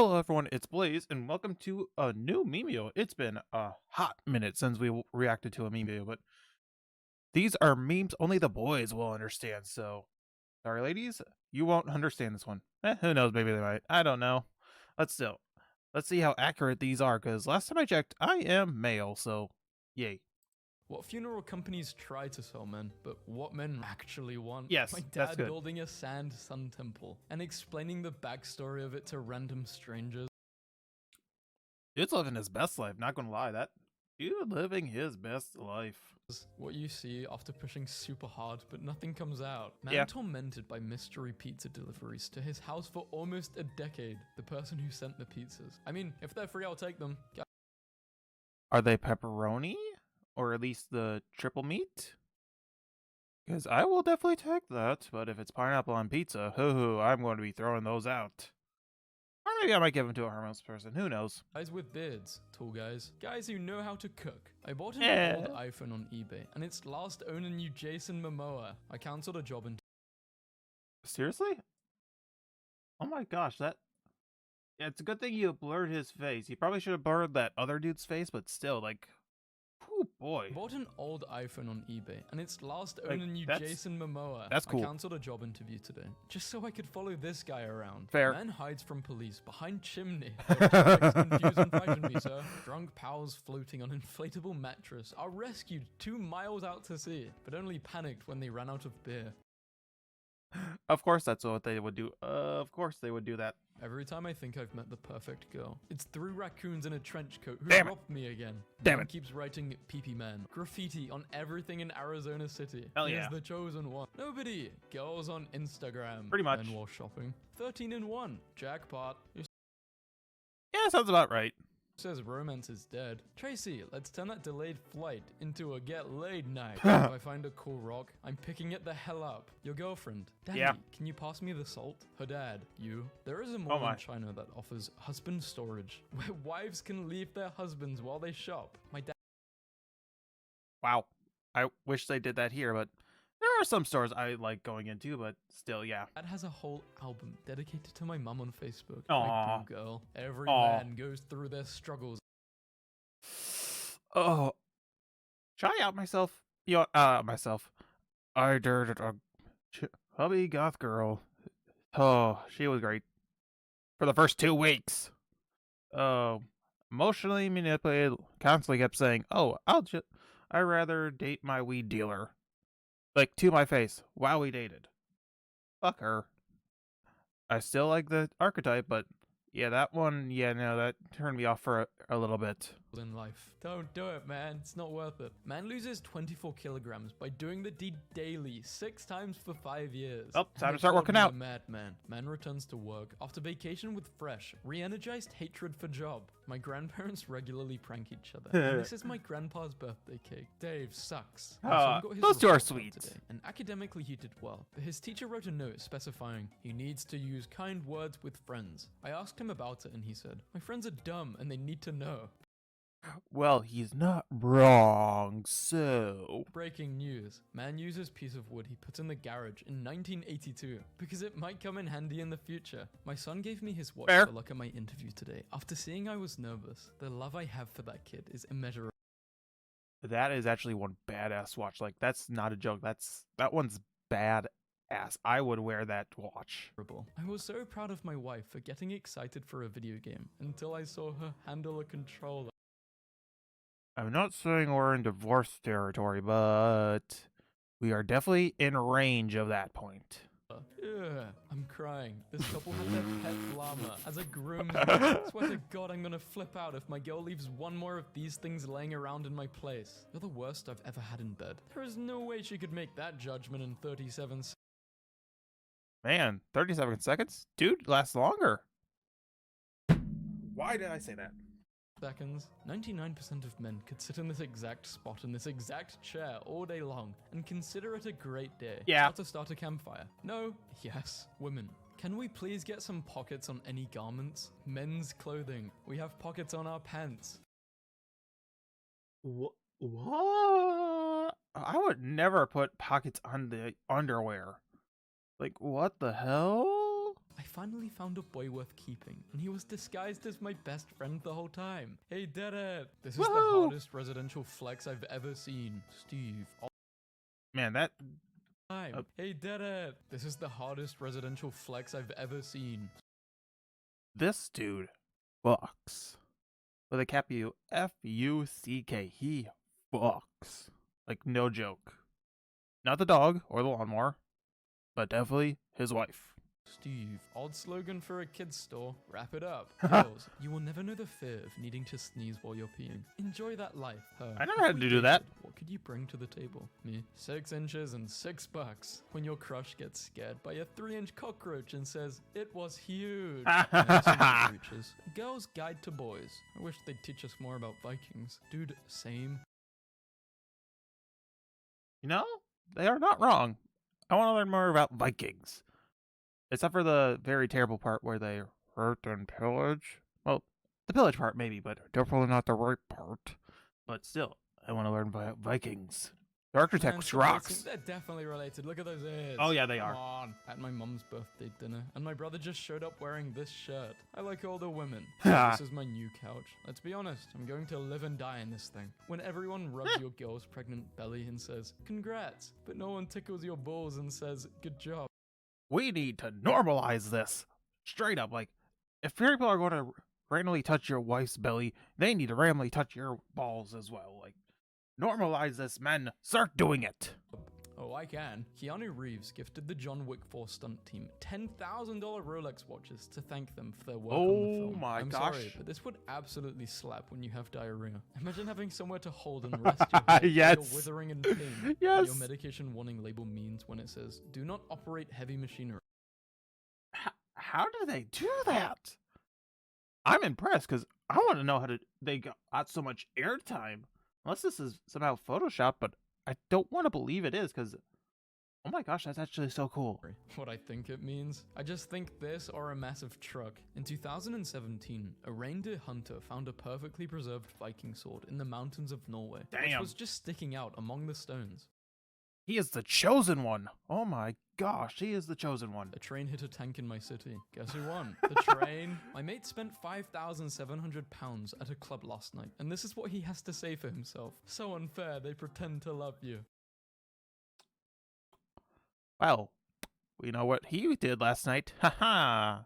Hello everyone, it's Blaze, and welcome to a new meme video. It's been a hot minute since we reacted to a meme video, but these are memes only the boys will understand, so sorry ladies, you won't understand this one. Who knows, maybe they might. I don't know. But still, let's see how accurate these are, because last time I checked, I am male, so yay. What funeral companies try to sell men, but what men actually want. Yes, My that's dad good. building a sand sun temple and explaining the backstory of it to random strangers. Dude's living his best life, not gonna lie, that dude living his best life. What you see after pushing super hard, but nothing comes out. Man Yeah. tormented by mystery pizza deliveries to his house for almost a decade. The person who sent the pizzas. I mean, if they're free, I'll take them. Are they pepperoni? Or at least the triple meat? Because I will definitely take that, but if it's pineapple on pizza, I'm going to be throwing those out. Or maybe I might give them to a harmless person, who knows. Guys with beards, tall guys, guys who know how to cook. I bought an Yeah. old iPhone on eBay, and its last owner knew Jason Momoa. I cancelled a job in Seriously? Oh my gosh, yeah, it's a good thing you blurred his face. You probably should have blurred that other dude's face, but still, like, oh boy. bought an old iPhone on eBay, and its last Like, owner knew that's- Jason Momoa. that's cool. I cancelled a job interview today, just so I could follow this guy around. Fair. Man hides from police behind chimney. Confused and frightened me, sir. Drunk pals floating on inflatable mattress are rescued 2 miles out to sea, but only panicked when they ran out of beer. Of course that's what they would do. Of course they would do that. Every time I think I've met the perfect girl, it's 3 raccoons in a trench coat who Damn it. robbed me again. Damn Man it. keeps writing "PP Man" graffiti on everything in Arizona City. Hell He yeah. is the chosen one. Nobody. Girls on Instagram. Pretty much. Men while shopping. 13 in 1. Jackpot. Who Yeah, sounds about right. says romance is dead? Tracy, let's turn that delayed flight into a get laid night. If I find a cool rock, I'm picking it the hell up. Your girlfriend. Daddy, Yeah. can you pass me the salt? Her dad. You. There is a mall my. in China that offers husband storage, where wives can leave their husbands while they shop. My dad Wow. I wish they did that here, but there are some stores I like going into, but still, yeah. has a whole album dedicated to my mum on Facebook. Aw. My boo girl. Every Aw. man goes through their struggles. Oh. Should I out myself? Myself. I dated a hubby goth girl. Oh, she was great. For the first 2 weeks. Oh, emotionally manipulated, constantly kept saying, oh, I'd rather date my weed dealer. Like, to my face, while we dated. Fuck her. I still like the archetype, but yeah, that one, yeah, no, that turned me off for a little bit. In life. Don't do it, man. It's not worth it. Man loses 24 kilograms by doing the deed daily 6 times for 5 years. Oh, time And to they start called working me a out. Madman. Man returns to work after vacation with fresh, re-energized hatred for job. My grandparents regularly prank each other. And this is my grandpa's birthday cake. Dave sucks. My son got his those two are report card sweet. today, and academically he did well, but his teacher wrote a note specifying he needs to use kind words with friends. I asked him about it and he said, my friends are dumb and they need to know. Well, he's not wrong, so... Breaking news. Man uses piece of wood he put in the garage in 1982 because it might come in handy in the future. My son gave me his watch Fair. to look at my interview today. After seeing I was nervous, the love I have for that kid is immeasurable. That is actually one badass watch. Like, that's not a joke. That one's badass. I would wear that watch. I was so proud of my wife for getting excited for a video game until I saw her handle a controller. I'm not saying we're in divorce territory, but we are definitely in range of that point. Ugh, I'm crying. This couple had their pet llama as a groom. Swear to God, I'm gonna flip out if my girl leaves one more of these things laying around in my place. You're the worst I've ever had in bed. There is no way she could make that judgment in 37 seconds. Man, 37 seconds? Dude, lasts longer. Why did I say that? 99% of men could sit in this exact spot in this exact chair all day long and consider it a great day. Yeah. How to start a campfire. No, yes. Women, can we please get some pockets on any garments? Men's clothing. We have pockets on our pants. What? I would never put pockets on the underwear. Like, what the hell? I finally found a boy worth keeping, and he was disguised as my best friend the whole time. Hey, did it! This is the Woohoo! hardest residential flex I've ever seen. Steve, Man, that time. Hey, did it! This is the hardest residential flex I've ever seen. this dude fucks. With a capital F-U-C-K. He fucks. Like, no joke. Not the dog or the lawnmower, but definitely his wife. Steve, odd slogan for a kid's store. Wrap it up. Girls, you will never know the fear of needing to sneeze while you're peeing. Enjoy that life. Her. I never If had we to do that. dated, what could you bring to the table? Me. 6 inches and $6. When your crush gets scared by a 3-inch cockroach and says, it was huge. Reaches. Girl's Guide to Boys. I wish they'd teach us more about Vikings. Dude, same. You know, they are not wrong. I want to learn more about Vikings. Except for the very terrible part where they hurt and pillage. Well, the pillage part maybe, but definitely not the right part. But still, I want to learn about Vikings. The architects rocks. They're definitely related. Look at those ears. Oh yeah, they Come are. on. At my mum's birthday dinner, and my brother just showed up wearing this shirt. I like older women. This is my new couch. Let's be honest, I'm going to live and die in this thing. When everyone rubs your girl's pregnant belly and says, congrats, but no one tickles your balls and says, good job. We need to normalize this. Straight up, like, if people are going to randomly touch your wife's belly, they need to randomly touch your balls as well. Like, normalize this, men. Start doing it. Oh, I can. Keanu Reeves gifted the John Wick 4 stunt team $10,000 Rolex watches to thank them for their work on the film. my I'm gosh. sorry, but this would absolutely slap when you have diarrhea. Imagine having somewhere to hold and rest your head Yes. while you're withering in pain. Yes. What your medication warning label means when it says, do not operate heavy machinery. How do they do that? I'm impressed because I want to know how they got so much airtime. Unless this is somehow Photoshop, but I don't want to believe it is because, oh my gosh, that's actually so cool. What I think it means? I just think this or a massive truck. In 2017, a reindeer hunter found a perfectly preserved Viking sword in the mountains of Norway, which Damn. was just sticking out among the stones. He is the chosen one. Oh my gosh, he is the chosen one. A train hit a tank in my city. Guess who won? The train. My mate spent £5,700 at a club last night, and this is what he has to say for himself. So unfair, they pretend to love you. Well, we know what he did last night. Haha.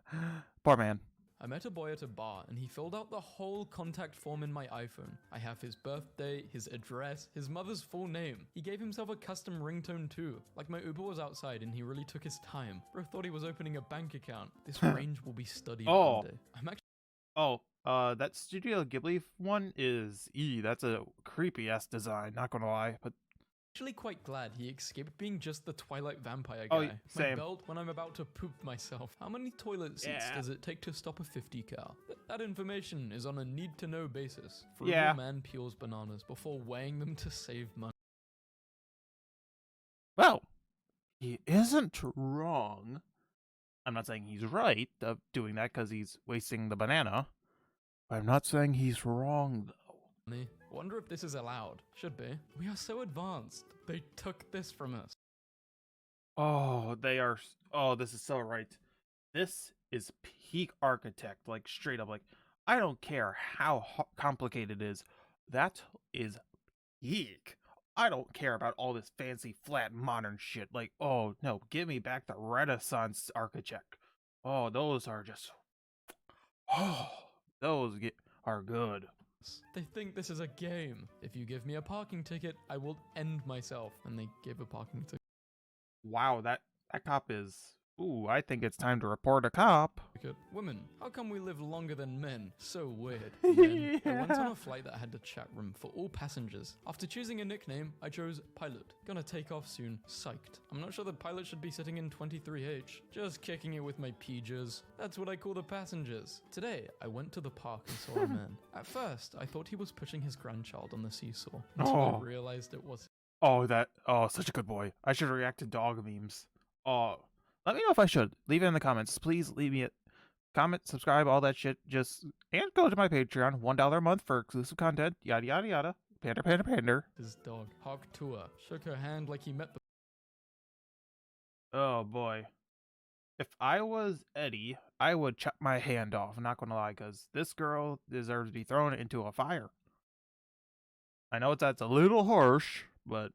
Poor man. I met a boy at a bar, and he filled out the whole contact form in my iPhone. I have his birthday, his address, his mother's full name. He gave himself a custom ringtone too. Like my Uber was outside and he really took his time. Bro thought he was opening a bank account. This range will be studied Oh. one day. I'm actually That Studio Ghibli one is that's a creepy ass design, not gonna lie. But quite glad he escaped being just the Twilight vampire Oh, guy. My same. belt when I'm about to poop myself. How many toilet seats Yeah. does it take to stop a 50 car? That information is on a need-to-know basis. Frugal Yeah. man peels bananas before weighing them to save money. well, he isn't wrong. I'm not saying he's right of doing that because he's wasting the banana. But I'm not saying he's wrong though. Wonder if this is allowed. Should be. We are so advanced. They took this from us. Oh, they are. Oh, this is so right. This is peak architect, like straight up. Like, I don't care how complicated it is. That is peak. I don't care about all this fancy, flat, modern shit. Like, oh no, give me back the Renaissance architect. Oh, those are just. Oh, those are good. They think this is a game. If you give me a parking ticket, I will end myself. And they gave a parking ticket. Wow, that cop is. Ooh, I think it's time to report a cop. Women, how come we live longer than men? So weird. Men. I went on a flight that had a chat room for all passengers. After choosing a nickname, I chose Pilot. Gonna take off soon. Psyched. I'm not sure the pilot should be sitting in 23H. Just kicking it with my PJs. That's what I call the passengers. Today, I went to the park and saw a man. At first, I thought he was pushing his grandchild on the seesaw. Until I realized it was. Such a good boy. I should react to dog memes. Let me know if I should. Leave it in the comments. Please leave me a comment, subscribe, all that shit. And go to my Patreon. $1 a month for exclusive content. Yada, yada, yada. Pander, pander, pander. His dog. Hawk Tua. Shook her hand like he met the. Oh, boy. If I was Eddie, I would chop my hand off. I'm not gonna lie, because this girl deserves to be thrown into a fire. I know that's a little harsh, but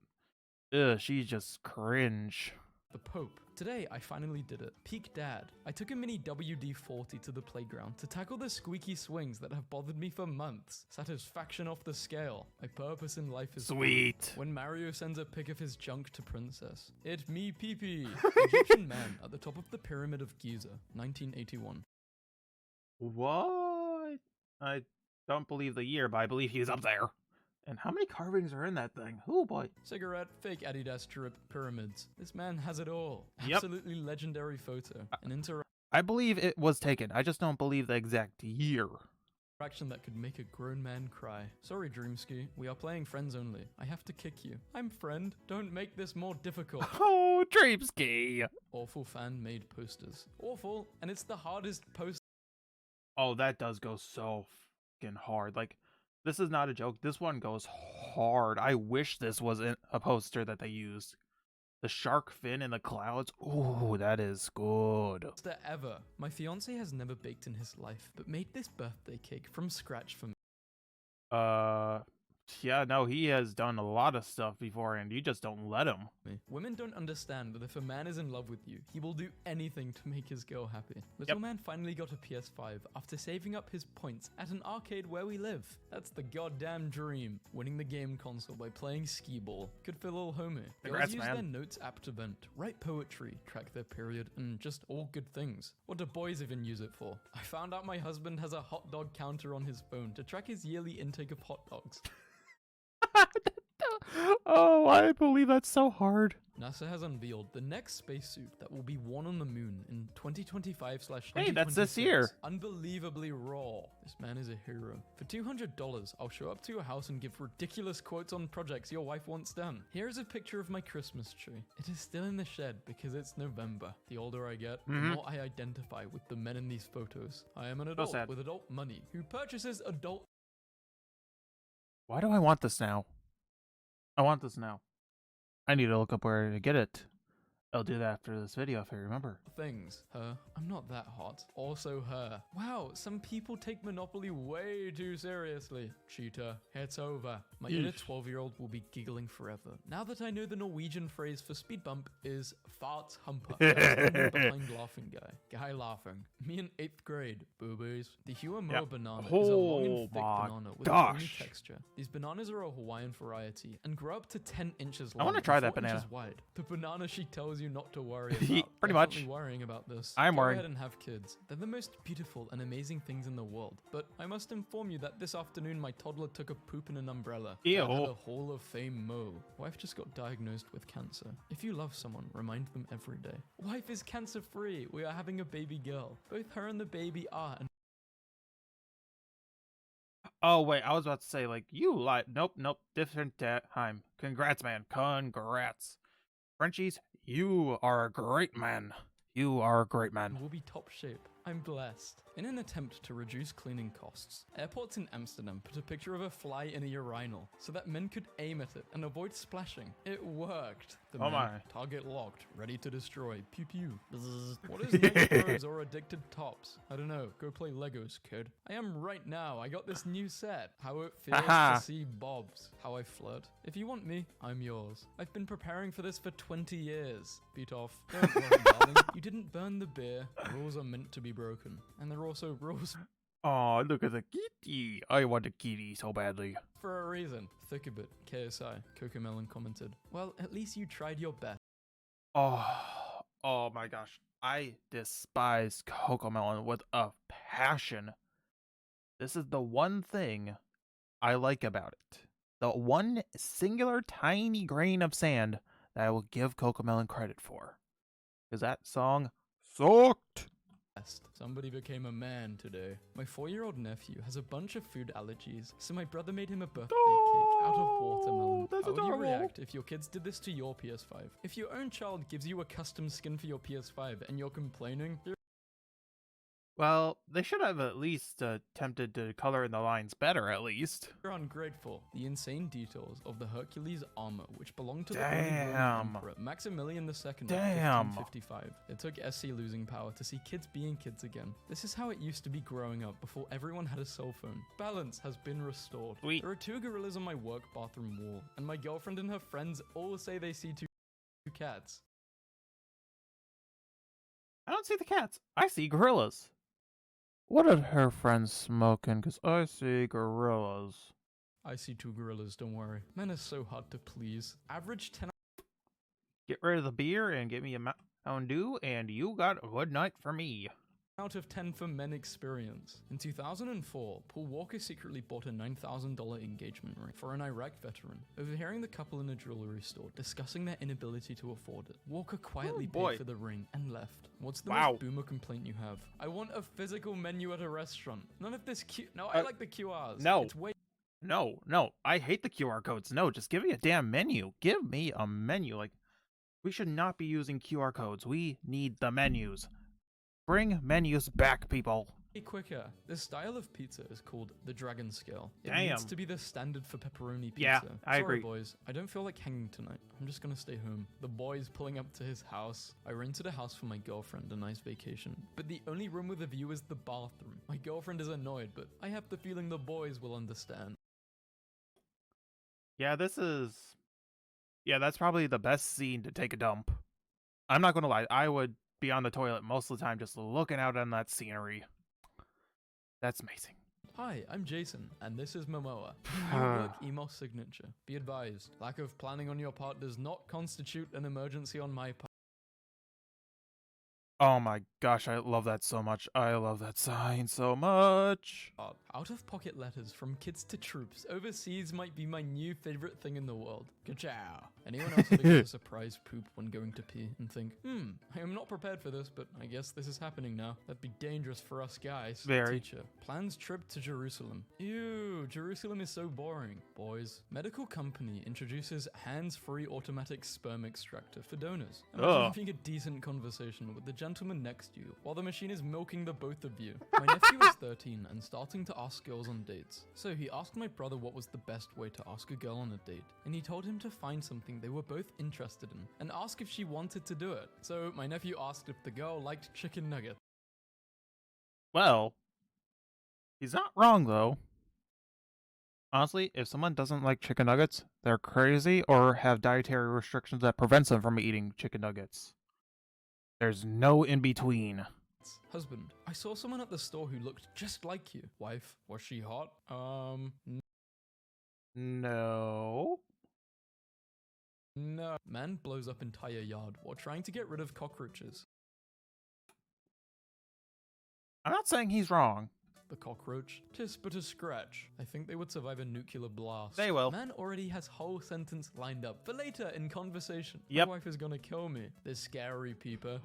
she's just cringe. The Pope. Today, I finally did it. Peak Dad. I took a mini WD-40 to the playground to tackle the squeaky swings that have bothered me for months. Satisfaction off the scale. My purpose in life is Sweet. when Mario sends a pic of his junk to Princess. It me pee-pee. Egyptian man at the top of the Pyramid of Giza, 1981. What? I don't believe the year, but I believe he's up there. And how many carvings are in that thing? Oh boy. Cigarette, fake Adidas drip, pyramids. This man has it all. Yep. Absolutely legendary photo. An I believe it was taken. I just don't believe the exact year. interaction that could make a grown man cry. Sorry, Dreamski. We are playing friends only. I have to kick you. I'm friend. Don't make this more difficult. Oh, Dreamski. Awful fan-made posters. Awful, and it's the hardest poster. Oh, that does go so fucking hard. Like, this is not a joke. This one goes hard. I wish this was a poster that they used. The shark fin in the clouds. Ooh, that is good. Ever. My fiance has never baked in his life, but made this birthday cake from scratch for me. Yeah, no, he has done a lot of stuff before, and you just don't let him. Women don't understand that if a man is in love with you, he will do anything to make his girl happy. Little man finally got a PS5 after saving up his points at an arcade where we live. That's the goddamn dream. Winning the game console by playing skee ball. Good for little homie. Congrats, Girls use man. their notes app to vent, write poetry, track their period, and just all good things. What do boys even use it for? I found out my husband has a hot dog counter on his phone to track his yearly intake of hot dogs. Oh, I believe that's so hard. NASA has unveiled the next spacesuit that will be worn on the moon in 2025/2026. Hey, that's this year. Unbelievably raw. This man is a hero. For $200, I'll show up to your house and give ridiculous quotes on projects your wife wants done. Here is a picture of my Christmas tree. It is still in the shed because it's November. The older I get, the more I identify with the men in these photos. I am an adult sad. with adult money who purchases adult Why do I want this now? I want this now. I need to look up where to get it. I'll do that after this video if I remember. things. Her. I'm not that hot. Also her. Wow, some people take Monopoly way too seriously. Cheater. It's over. My inner Yeesh. 12-year-old will be giggling forever. Now that I know the Norwegian phrase for speed bump is fart humper. That's the behind laughing guy. Guy laughing. Me in 8th grade. Boobies. The Huamoa Yep. banana is a long and Oh thick my banana with a creamy gosh. texture. These bananas are a Hawaiian variety and grow up to 10 inches long. I wanna and try that 4 inches banana. wide. The banana she tells you not to worry Ye- about. pretty Definitely much. worrying about this. I'm Go worried. ahead and have kids. They're the most beautiful and amazing things in the world. But I must inform you that this afternoon my toddler took a poop in an umbrella. Ew. Gotta have a Hall of Fame mo. Wife just got diagnosed with cancer. If you love someone, remind them every day. Wife is cancer free. We are having a baby girl. Both her and the baby are. And Oh, wait, I was about to say, like, you lied. Nope, different time. Congrats, man. Congrats. Frenchies, you are a great man. You are a great man. will be top shape. I'm blessed. In an attempt to reduce cleaning costs, airports in Amsterdam put a picture of a fly in a urinal so that men could aim at it and avoid splashing. It worked. The Oh men, my. target locked, ready to destroy. Pew pew. Bzzz. What is next bros or addicted tops? I don't know. Go play Legos, kid. I am right now. I got this new set. How it feels Aha. to see bobs. How I flirt. If you want me, I'm yours. I've been preparing for this for 20 years. Beat off. Don't worry, darling. You didn't burn the beer. Rules are meant to be broken. And there are also rules Oh, look at the kitty. I want a kitty so badly. for a reason. Thickabit, KSI, Cocomelon commented. Well, at least you tried your best. Oh my gosh. I despise Cocomelon with a passion. This is the one thing I like about it. The one singular tiny grain of sand that I will give Cocomelon credit for. Because that song sucked. Somebody became a man today. My 4-year-old nephew has a bunch of food allergies, so my brother made him a birthday cake out of watermelon. That's How would you adorable. react if your kids did this to your PS5? If your own child gives you a custom skin for your PS5 and you're complaining, Well, they should have at least attempted to color in the lines better, at least. You're ungrateful. The insane details of the Hercules armor, which belonged to the Holy Roman Damn. Emperor Maximilian II of Damn. 1555. It took SC losing power to see kids being kids again. This is how it used to be growing up before everyone had a cell phone. Balance has been restored. Sweet. There are 2 gorillas on my work bathroom wall, and my girlfriend and her friends all say they see 2 cats. I don't see the cats. I see gorillas. What are her friends smoking? Because I see gorillas. I see 2 gorillas, don't worry. Men are so hard to please. Average 10 Get rid of the beer and get me a Mountain Dew, and you got a good night for me. out of 10 for men experience. In 2004, Paul Walker secretly bought a $9,000 engagement ring for an Iraq veteran. Overhearing the couple in a jewelry store discussing their inability to afford it, Walker quietly paid for the ring and left. What's the most boomer complaint you have? I want a physical menu at a restaurant. None of this No, I like the QRs. No. It's way No, I hate the QR codes. No, just give me a damn menu. Give me a menu. Like, we should not be using QR codes. We need the menus. Bring menus back, people. quicker. This style of pizza is called the Dragon Scale. It Damn. needs to be the standard for pepperoni pizza. Yeah, I Sorry, agree. boys. I don't feel like hanging tonight. I'm just gonna stay home. The boy's pulling up to his house. I rented a house for my girlfriend, a nice vacation. But the only room with a view is the bathroom. My girlfriend is annoyed, but I have the feeling the boys will understand. Yeah, that's probably the best scene to take a dump. I'm not gonna lie, I would be on the toilet most of the time just looking out on that scenery. That's amazing. Hi, I'm Jason, and this is Momoa. Your work email signature. Be advised, lack of planning on your part does not constitute an emergency on my part. Oh my gosh, I love that so much. I love that sign so much. Out-of-pocket letters from kids to troops overseas might be my new favorite thing in the world. Ka-chow. Anyone else ever get a surprise poop when going to pee and think, I am not prepared for this, but I guess this is happening now. That'd be dangerous for us guys. Very. Teacher. Plans trip to Jerusalem. Ew, Jerusalem is so boring. Boys. Medical company introduces hands-free automatic sperm extractor for donors. Imagine having a decent conversation with the gentleman next to you while the machine is milking the both of you. My nephew is 13 and starting to ask girls on dates. So he asked my brother what was the best way to ask a girl on a date, and he told him to find something they were both interested in and ask if she wanted to do it. So my nephew asked if the girl liked chicken nuggets. Well, he's not wrong though. Honestly, if someone doesn't like chicken nuggets, they're crazy or have dietary restrictions that prevents them from eating chicken nuggets. There's no in between. Husband, I saw someone at the store who looked just like you. Wife, was she hot? No. No. Man blows up entire yard while trying to get rid of cockroaches. I'm not saying he's wrong. The cockroach, tis but a scratch. I think they would survive a nuclear blast. They will. Man already has whole sentence lined up for later in conversation. Yep. My wife is gonna kill me. This scary peeper.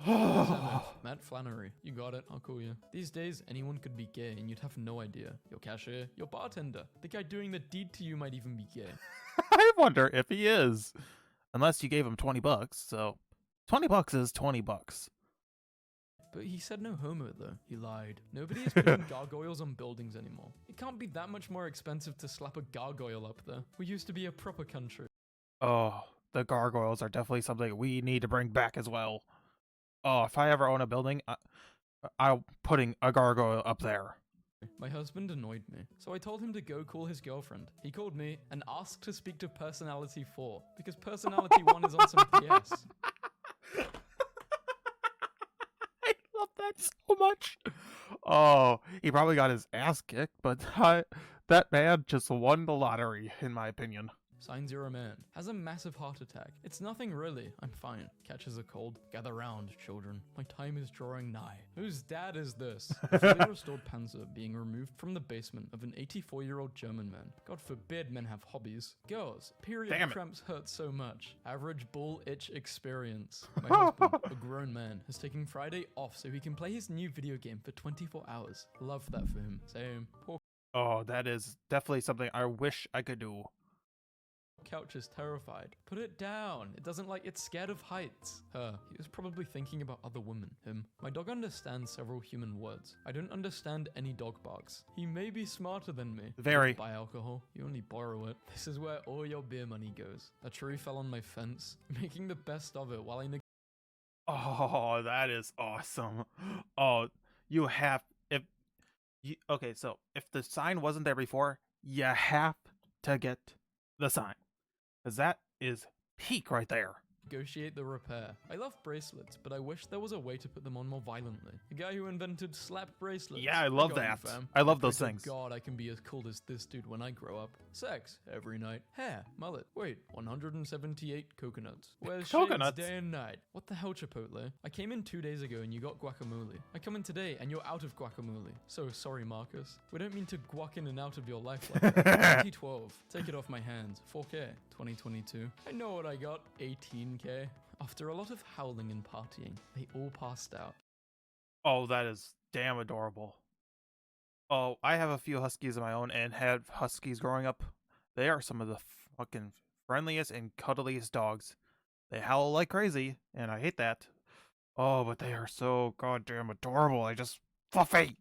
Matt Flannery. You got it, I'll call you. These days, anyone could be gay and you'd have no idea. Your cashier, your bartender. The guy doing the deed to you might even be gay. I wonder if he is. Unless you gave him $20, so $20 is $20. But he said no homo though. He lied. Nobody is putting gargoyles on buildings anymore. It can't be that much more expensive to slap a gargoyle up there. We used to be a proper country. Oh, the gargoyles are definitely something we need to bring back as well. Oh, if I ever own a building, I'm putting a gargoyle up there. My husband annoyed me, so I told him to go call his girlfriend. He called me and asked to speak to Personality 4, because Personality 1 is on some PS. I love that so much. Oh, he probably got his ass kicked, but that man just won the lottery, in my opinion. Sign Zero Man. Has a massive heart attack. It's nothing really. I'm fine. Catches a cold. Gather round, children. My time is drawing nigh. Whose dad is this? A fully restored Panzer being removed from the basement of an 84-year-old German man. God forbid men have hobbies. Girls. Period cramps hurt so much. Average bull itch experience. My husband, a grown man, has taken Friday off so he can play his new video game for 24 hours. Love that for him. Same. Poor Oh, that is definitely something I wish I could do. couch is terrified. Put it down. It doesn't like it's scared of heights. Her. He was probably thinking about other women. Him. My dog understands several human words. I don't understand any dog barks. He may be smarter than me. Very. You don't buy alcohol. You only borrow it. This is where all your beer money goes. A tree fell on my fence, making the best of it while I Oh, that is awesome. Oh, you have okay, so if the sign wasn't there before, you have to get the sign. Cuz that is peak right there. negotiate the repair. I love bracelets, but I wish there was a way to put them on more violently. The guy who invented slap bracelets. Yeah, I love got you, that. fam. I love those Pray to things. God, I can be as cool as this dude when I grow up. Sex every night. Hair, mullet. Wait, 178 coconuts. Where's Coconuts? shades day and night? What the hell, Chipotle? I came in 2 days ago and you got guacamole. I come in today and you're out of guacamole. So sorry, Marcus. We don't mean to guac in and out of your life like that. 2012. Take it off my hands. 4K. 2022. I know what I got. 18K. After a lot of howling and partying, they all passed out. Oh, that is damn adorable. Oh, I have a few huskies of my own and had huskies growing up. They are some of the fucking friendliest and cuddliest dogs. They howl like crazy, and I hate that. Oh, but they are so goddamn adorable. I just fluffy.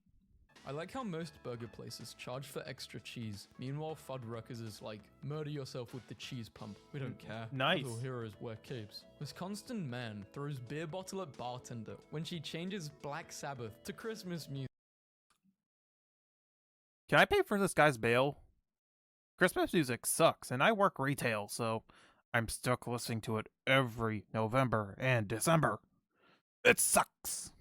I like how most burger places charge for extra cheese. Meanwhile, Fuddruckers is like, murder yourself with the cheese pump. We don't care. Nice. Little heroes wear capes. Wisconsin man throws beer bottle at bartender when she changes Black Sabbath to Christmas music. Can I pay for this guy's bail? Christmas music sucks, and I work retail, so I'm stuck listening to it every November and December. It sucks.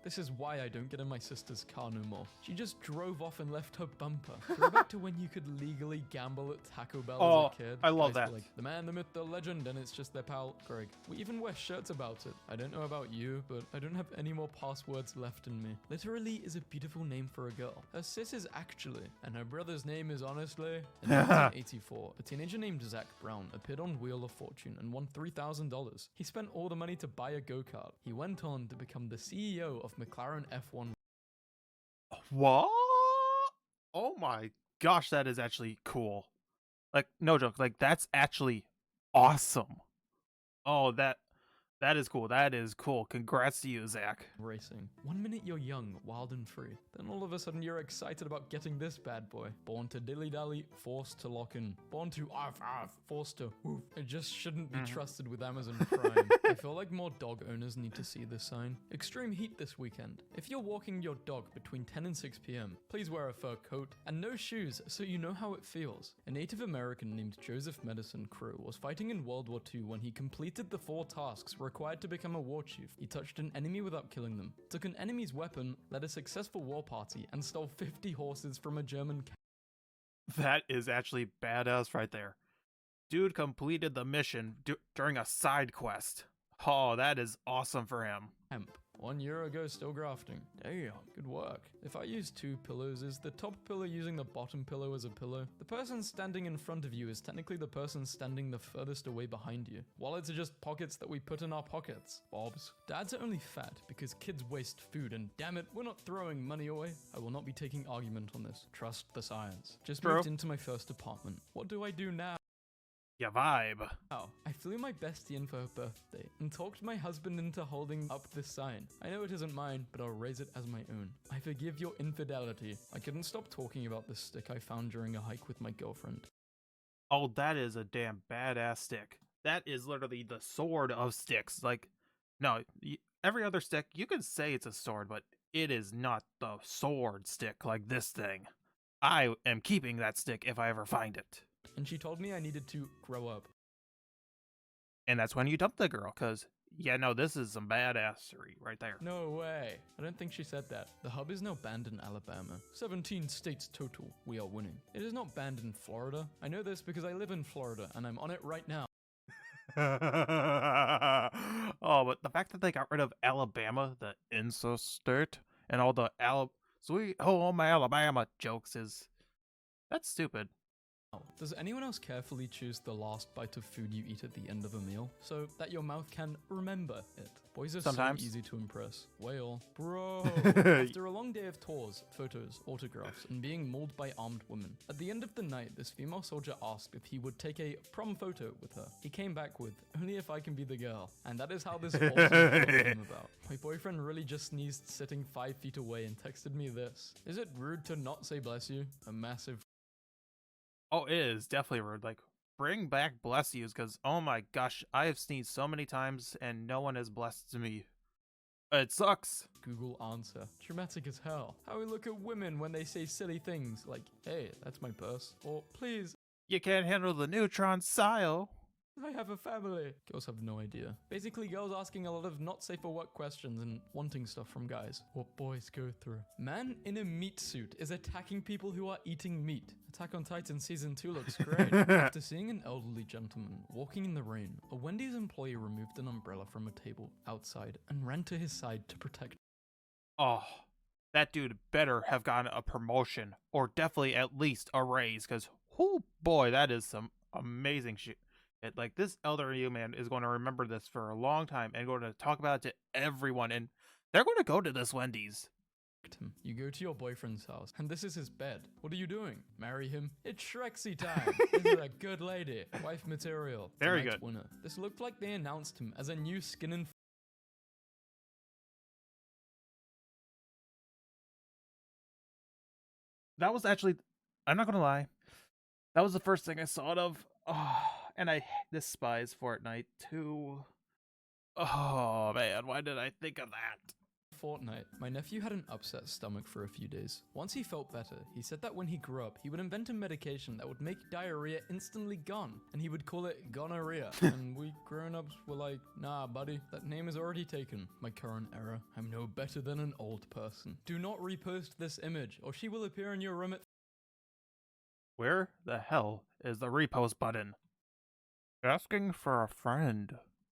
This is why I don't get in my sister's car no more. She just drove off and left her bumper. Throwback to when you could legally gamble at Taco Bell Oh, as a kid. I love Guys that. were like, the man, the myth, the legend, and it's just their pal, Greg. We even wear shirts about it. I don't know about you, but I don't have any more passwords left in me. Literally is a beautiful name for a girl. Her sis is actually, and her brother's name is honestly. In 1984, a teenager named Zach Brown appeared on Wheel of Fortune and won $3,000. He spent all the money to buy a go-kart. He went on to become the CEO of McLaren F1. What? Oh my gosh, that is actually cool. Like, no joke, like that's actually awesome. Oh, that is cool. That is cool. Congrats to you, Zach. Racing. 1 minute you're young, wild and free. Then all of a sudden you're excited about getting this bad boy. Born to dilly-dally, forced to lock in. Born to arf, forced to woof. It just shouldn't be trusted with Amazon Prime. I feel like more dog owners need to see this sign. Extreme heat this weekend. If you're walking your dog between 10 and 6 p.m., please wear a fur coat and no shoes so you know how it feels. A Native American named Joseph Medicine Crow was fighting in World War II when he completed the 4 tasks required to become a war chief. He touched an enemy without killing them, took an enemy's weapon, led a successful war party, and stole 50 horses from a German That is actually badass right there. Dude completed the mission during a side quest. Oh, that is awesome for him. camp. 1 year ago, still grafting. Damn, good work. If I use 2 pillows, is the top pillow using the bottom pillow as a pillow? The person standing in front of you is technically the person standing the furthest away behind you. Wallets are just pockets that we put in our pockets. Bobs. Dads are only fat because kids waste food, and damn it, we're not throwing money away. I will not be taking argument on this. Trust the science. Just True. moved into my first apartment. What do I do now? Yeah, vibe. Oh, I flew my bestie in for her birthday and talked my husband into holding up this sign. I know it isn't mine, but I'll raise it as my own. I forgive your infidelity. I couldn't stop talking about this stick I found during a hike with my girlfriend. Oh, that is a damn badass stick. That is literally the sword of sticks. Like, no, every other stick, you can say it's a sword, but it is not the sword stick like this thing. I am keeping that stick if I ever find it. And she told me I needed to grow up. And that's when you dump the girl, because, yeah, no, this is some badassery right there. No way. I don't think she said that. The hub is now banned in Alabama. 17 states total. We are winning. It is not banned in Florida. I know this because I live in Florida and I'm on it right now. Oh, but the fact that they got rid of Alabama, the incest state, and all the sweet home Alabama jokes that's stupid. Does anyone else carefully choose the last bite of food you eat at the end of a meal so that your mouth can remember it? Boys are Sometimes. so easy to impress. Whale. Bro. After a long day of tours, photos, autographs, and being mauled by armed women, at the end of the night, this female soldier asked if he would take a prom photo with her. He came back with, only if I can be the girl. And that is how this awesome photo came about. My boyfriend really just sneezed sitting 5 feet away and texted me this. Is it rude to not say bless you? A massive Oh, it is definitely rude. Like, bring back bless yous, because, oh my gosh, I have sneezed so many times and no one has blessed me. It sucks. Google answer. Dramatic as hell. How we look at women when they say silly things like, hey, that's my purse. Or, please, You can't handle the neutron style. I have a family. Girls have no idea. Basically, girls asking a lot of not safe for work questions and wanting stuff from guys. What boys go through. Man in a meat suit is attacking people who are eating meat. Attack on Titan Season 2 looks great. After seeing an elderly gentleman walking in the rain, a Wendy's employee removed an umbrella from a table outside and ran to his side to protect. Oh, that dude better have gotten a promotion, or definitely at least a raise, because, oh boy, that is some amazing shit. Like, this elderly man is going to remember this for a long time and going to talk about it to everyone, and they're going to go to this Wendy's. Him. You go to your boyfriend's house, and this is his bed. What are you doing? Marry him? It's Shrexy time. This is a good lady. Wife material. Very Tonight's good. Winner. This looked like they announced him as a new Skin and That was actually, I'm not going to lie, that was the first thing I saw it of. Oh, and I despise Fortnite too. Oh man, why did I think of that? Fortnite. My nephew had an upset stomach for a few days. Once he felt better, he said that when he grew up, he would invent a medication that would make diarrhea instantly gone, and he would call it gonorrhea. And we grown-ups were like, nah, buddy, that name is already taken. My current era. I'm no better than an old person. Do not repost this image, or she will appear in your room at Where the hell is the repost button? Asking for a friend.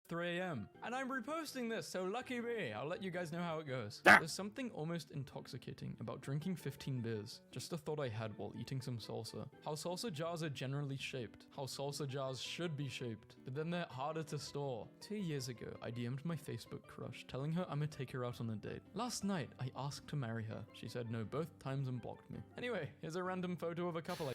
3 a.m. And I'm reposting this, so lucky me. I'll let you guys know how it goes. Ah. There's something almost intoxicating about drinking 15 beers. Just a thought I had while eating some salsa. How salsa jars are generally shaped. How salsa jars should be shaped. But then they're harder to store. 2 years ago, I DM'd my Facebook crush, telling her I'ma take her out on a date. Last night, I asked to marry her. She said no both times and blocked me. Anyway, here's a random photo of a couple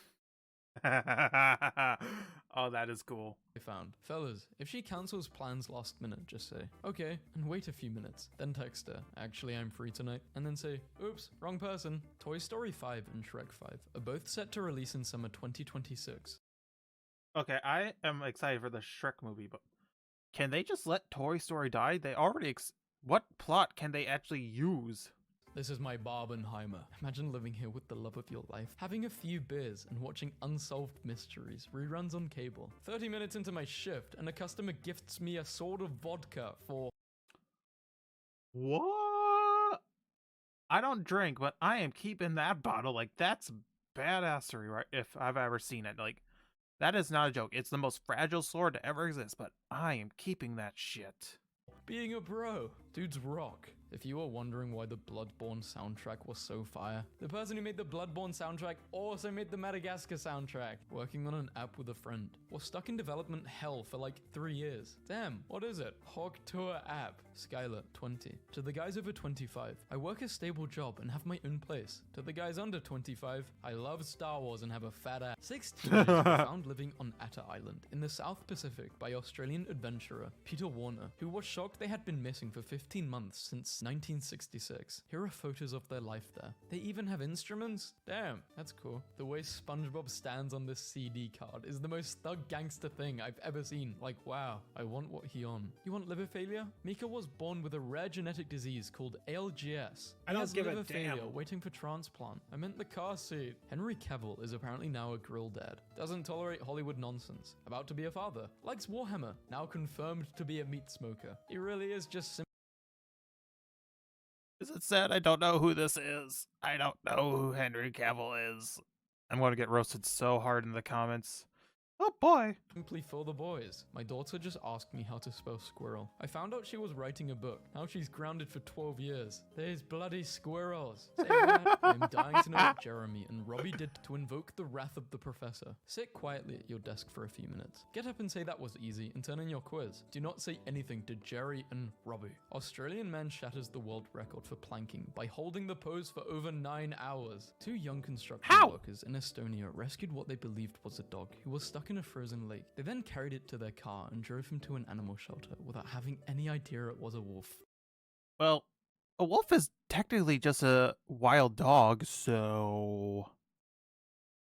Oh, that is cool. I found. Fellas, if she cancels plans last minute, just say, okay, and wait a few minutes. Then text her, actually I'm free tonight, and then say, oops, wrong person. Toy Story 5 and Shrek 5 are both set to release in summer 2026. Okay, I am excited for the Shrek movie, but can they just let Toy Story die? They already what plot can they actually use? This is my Barbenheimer. Imagine living here with the love of your life, having a few beers and watching Unsolved Mysteries reruns on cable. 30 minutes into my shift and a customer gifts me a sword of vodka for... What? I don't drink, but I am keeping that bottle. Like, that's badassery, right? If I've ever seen it. Like, that is not a joke. It's the most fragile sword to ever exist, but I am keeping that shit. Being a bro. Dudes rock. If you were wondering why the Bloodborne soundtrack was so fire, the person who made the Bloodborne soundtrack also made the Madagascar soundtrack, working on an app with a friend. Was stuck in development hell for like 3 years. Damn, what is it? Hog Tour app. Skylar, 20. To the guys over 25, I work a stable job and have my own place. To the guys under 25, I love Star Wars and have a fat ass. 6 teenagers were found living on Atta Island in the South Pacific by Australian adventurer Peter Warner, who was shocked they had been missing for 15 months since 1966. Here are photos of their life there. They even have instruments? Damn, that's cool. The way SpongeBob stands on this CD card is the most thug gangster thing I've ever seen. Like, wow, I want what he on. You want liver failure? Mika was born with a rare genetic disease called ALGS. I don't has give a liver failure damn. waiting for transplant. I meant the car seat. Henry Cavill is apparently now a grill dad. Doesn't tolerate Hollywood nonsense. About to be a father. Likes Warhammer. Now confirmed to be a meat smoker. He really is just Is it sad? I don't know who this is. I don't know who Henry Cavill is. I'm going to get roasted so hard in the comments. Oh boy. Simply for the boys. My daughter just asked me how to spell squirrel. I found out she was writing a book. Now she's grounded for 12 years. These bloody squirrels. Say what? I'm dying to know what Jeremy and Robbie did to invoke the wrath of the professor. Sit quietly at your desk for a few minutes. Get up and say that was easy and turn in your quiz. Do not say anything to Jerry and Robbie. Australian man shatters the world record for planking by holding the pose for over 9 hours. Two young construction workers in Estonia rescued what they believed was a dog who was stuck in a frozen lake. They then carried it to their car and drove him to an animal shelter without having any idea it was a wolf. Well, a wolf is technically just a wild dog, so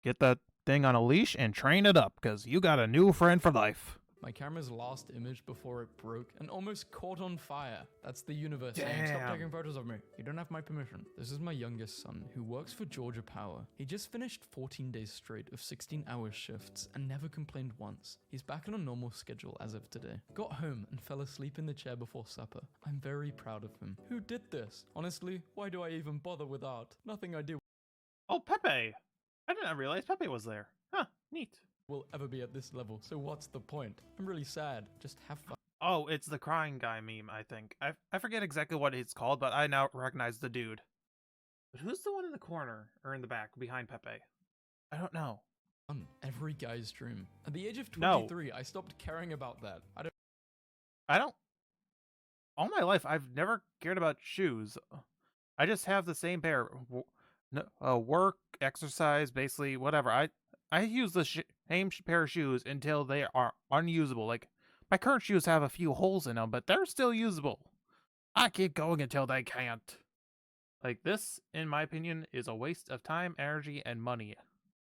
get that thing on a leash and train it up, because you got a new friend for life. My camera's last image before it broke and almost caught on fire. That's the universe saying, stop Damn. taking photos of me. You don't have my permission. This is my youngest son, who works for Georgia Power. He just finished 14 days straight of 16-hour shifts and never complained once. He's back on a normal schedule as of today. Got home and fell asleep in the chair before supper. I'm very proud of him. Who did this? Honestly, why do I even bother with art? Nothing I do Oh, Pepe. I did not realize Pepe was there. Huh, neat. will ever be at this level, so what's the point? I'm really sad. Just have fun. Oh, it's the crying guy meme, I think. I forget exactly what it's called, but I now recognize the dude. But who's the one in the corner, or in the back, behind Pepe? I don't know. Every guy's dream. At the age of No. 23, I stopped caring about that. I don't... All my life, I've never cared about shoes. I just have the same pair. Work, exercise, basically, whatever. I use the same pair of shoes until they are unusable. Like, my current shoes have a few holes in them, but they're still usable. I keep going until they can't. Like, this, in my opinion, is a waste of time, energy, and money.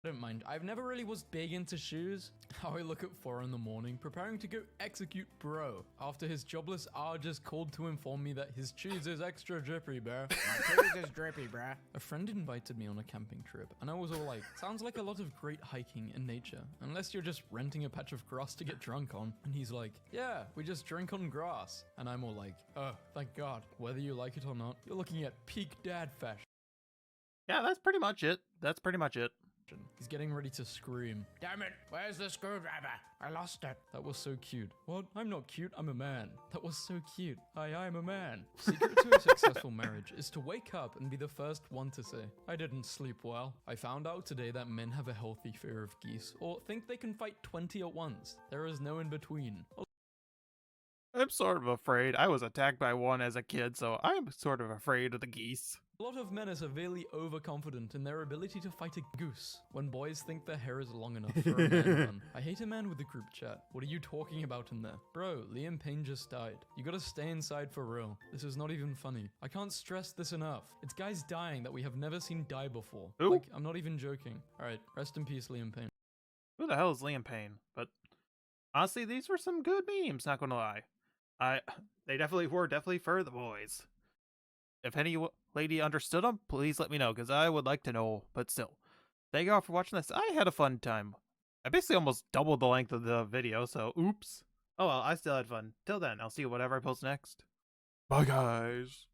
I don't mind. I've never really was big into shoes. How I look at 4 in the morning, preparing to go execute bro, after his jobless R just called to inform me that his cheese is extra drippy, bruh. My cheese is drippy, bruh. A friend invited me on a camping trip, and I was all like, sounds like a lot of great hiking in nature, unless you're just renting a patch of grass to get drunk on. And he's like, yeah, we just drink on grass. And I'm all like, oh, thank God. Whether you like it or not, you're looking at peak dad fashion. Yeah, that's pretty much it. That's pretty much it. He's getting ready to scream. Damn it, where's the screwdriver? I lost it. That was so cute. What? I'm not cute, I'm a man. That was so cute. I'm a man. Secret to a successful marriage is to wake up and be the first one to say, I didn't sleep well. I found out today that men have a healthy fear of geese, or think they can fight 20 at once. There is no in between. I'm sort of afraid. I was attacked by one as a kid, so I'm sort of afraid of the geese. A lot of men are severely overconfident in their ability to fight a goose when boys think their hair is long enough for a man bun. I hate a man with a group chat. What are you talking about in there? Bro, Liam Payne just died. You gotta stay inside for real. This is not even funny. I can't stress this enough. It's guys dying that we have never seen die before. Who? Like, I'm not even joking. Alright, rest in peace, Liam Payne. Who the hell is Liam Payne? But honestly, these were some good memes, not gonna lie. They definitely were for the boys. If any lady understood them, please let me know, because I would like to know. But still, thank you all for watching this. I had a fun time. I basically almost doubled the length of the video, so oops. Oh well, I still had fun. Till then, I'll see you whatever I post next. Bye, guys.